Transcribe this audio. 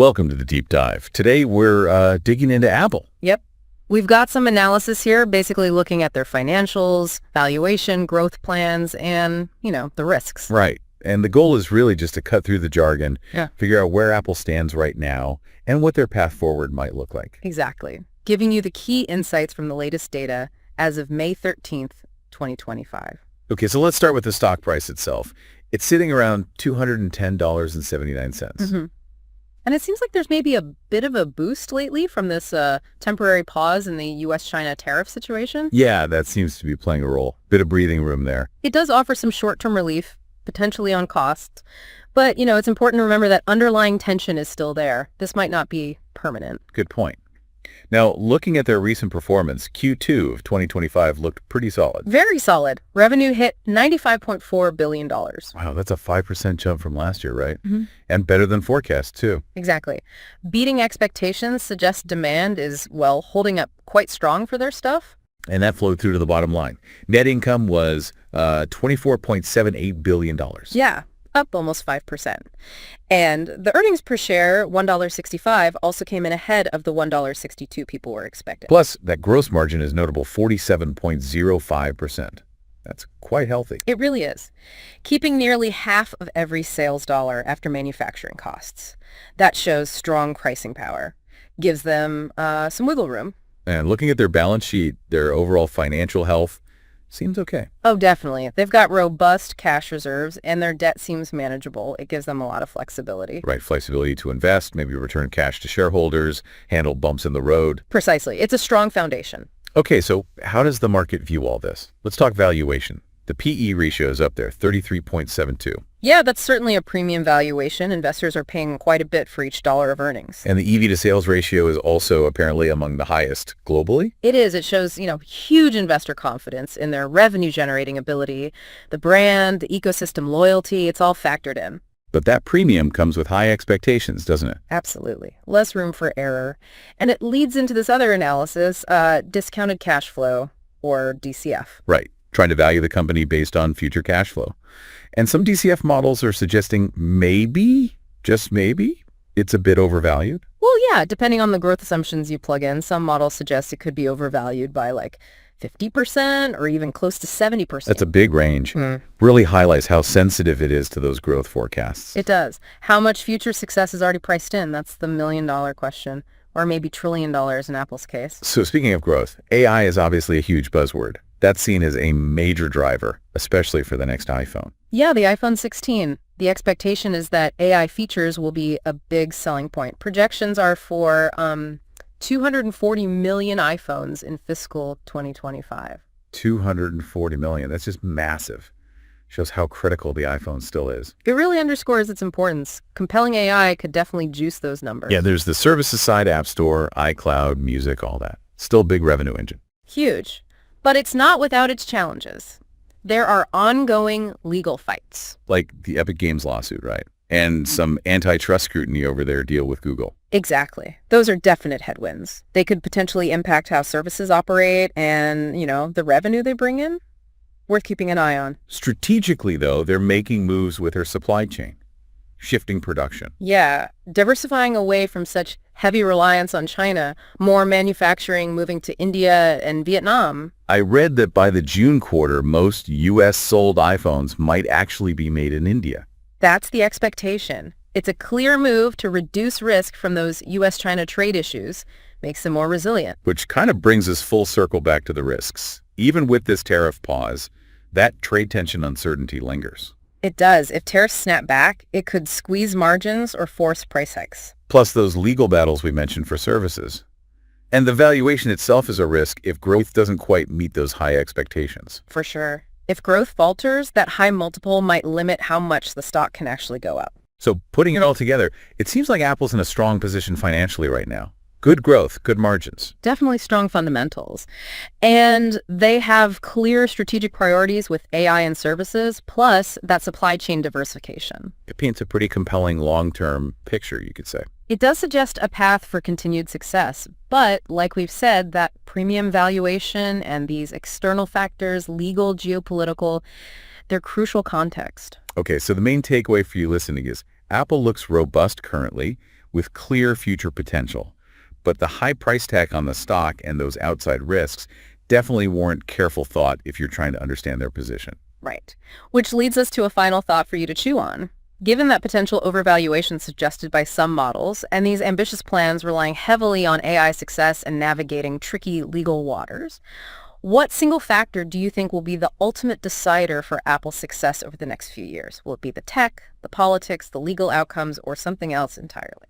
Welcome to the deep dive. Today we're digging into Apple. Yep. We've got some analysis here, basically looking at their financials, valuation, growth plans, and, the risks. Right. And the goal is really just to cut through the jargon, figure out where Apple stands right now, and what their path forward might look like. Exactly. Giving you the key insights from the latest data as of May 13th, 2025. Okay, so let's start with the stock price itself. It's sitting around $210.79. Mm-hmm. And it seems like there's maybe a bit of a boost lately from this temporary pause in the U.S.-China tariff situation. Yeah, that seems to be playing a role. Bit of breathing room there. It does offer some short-term relief, potentially on costs. But, it's important to remember that underlying tension is still there. This might not be permanent. Good point. Now, looking at their recent performance, Q2 of 2025 looked pretty solid. Very solid. Revenue hit $95.4 billion. Wow, that's a 5% jump from last year, right? Mm-hmm. And better than forecast, too. Exactly. Beating expectations suggests demand is, holding up quite strong for their stuff. And that flowed through to the bottom line. Net income was $24.78 billion. Yeah, up almost 5%. And the earnings per share, $1.65, also came in ahead of the $1.62 people were expecting. Plus, that gross margin is notable, 47.05%. That's quite healthy. It really is. Keeping nearly half of every sales dollar after manufacturing costs. That shows strong pricing power. Gives them some wiggle room. And looking at their balance sheet, their overall financial health seems okay. Oh, definitely. They've got robust cash reserves, and their debt seems manageable. It gives them a lot of flexibility. Right, flexibility to invest, maybe return cash to shareholders, handle bumps in the road. Precisely. It's a strong foundation. Okay, so how does the market view all this? Let's talk valuation. The PE ratio is up there, 33.72. Yeah, that's certainly a premium valuation. Investors are paying quite a bit for each dollar of earnings. And the EV to sales ratio is also apparently among the highest globally? It is. It shows, huge investor confidence in their revenue-generating ability, the brand, the ecosystem loyalty. It's all factored in. But that premium comes with high expectations, doesn't it? Absolutely. Less room for error. And it leads into this other analysis, discounted cash flow, or DCF. Right. Trying to value the company based on future cash flow. And some DCF models are suggesting maybe, just maybe, it's a bit overvalued. Well, yeah, depending on the growth assumptions you plug in, some models suggest it could be overvalued by 50% or even close to 70%. That's a big range. Really highlights how sensitive it is to those growth forecasts. It does. How much future success is already priced in? That's the million-dollar question. Or maybe $1 trillion in Apple's case. So speaking of growth, AI is obviously a huge buzzword. That's seen as a major driver, especially for the next iPhone. Yeah, the iPhone 16. The expectation is that AI features will be a big selling point. Projections are for 240 million iPhones in fiscal 2025. 240 million. That's just massive. Shows how critical the iPhone still is. It really underscores its importance. Compelling AI could definitely juice those numbers. Yeah, there's the services side, App Store, iCloud, music, all that. Still a big revenue engine. Huge. But it's not without its challenges. There are ongoing legal fights. Like the Epic Games lawsuit, right? And some antitrust scrutiny over their deal with Google. Exactly. Those are definite headwinds. They could potentially impact how services operate and, the revenue they bring in. Worth keeping an eye on. Strategically, though, they're making moves with their supply chain, shifting production. Yeah, diversifying away from such heavy reliance on China, more manufacturing moving to India and Vietnam. I read that by the June quarter, most U.S.-sold iPhones might actually be made in India. That's the expectation. It's a clear move to reduce risk from those U.S.-China trade issues, makes them more resilient. Which kind of brings us full circle back to the risks. Even with this tariff pause, that trade tension uncertainty lingers. It does. If tariffs snap back, it could squeeze margins or force price hikes. Plus those legal battles we mentioned for services. And the valuation itself is a risk if growth doesn't quite meet those high expectations. For sure. If growth falters, that high multiple might limit how much the stock can actually go up. So putting it all together, it seems like Apple's in a strong position financially right now. Good growth, good margins. Definitely strong fundamentals. And they have clear strategic priorities with AI and services, plus that supply chain diversification. It paints a pretty compelling long-term picture, you could say. It does suggest a path for continued success, but like we've said, that premium valuation and these external factors, legal, geopolitical, they're crucial context. Okay, so the main takeaway for you listening is Apple looks robust currently, with clear future potential. But the high price tag on the stock and those outside risks definitely warrant careful thought if you're trying to understand their position. Right. Which leads us to a final thought for you to chew on. Given that potential overvaluation suggested by some models and these ambitious plans relying heavily on AI success and navigating tricky legal waters, what single factor do you think will be the ultimate decider for Apple's success over the next few years? Will it be the tech, the politics, the legal outcomes, or something else entirely?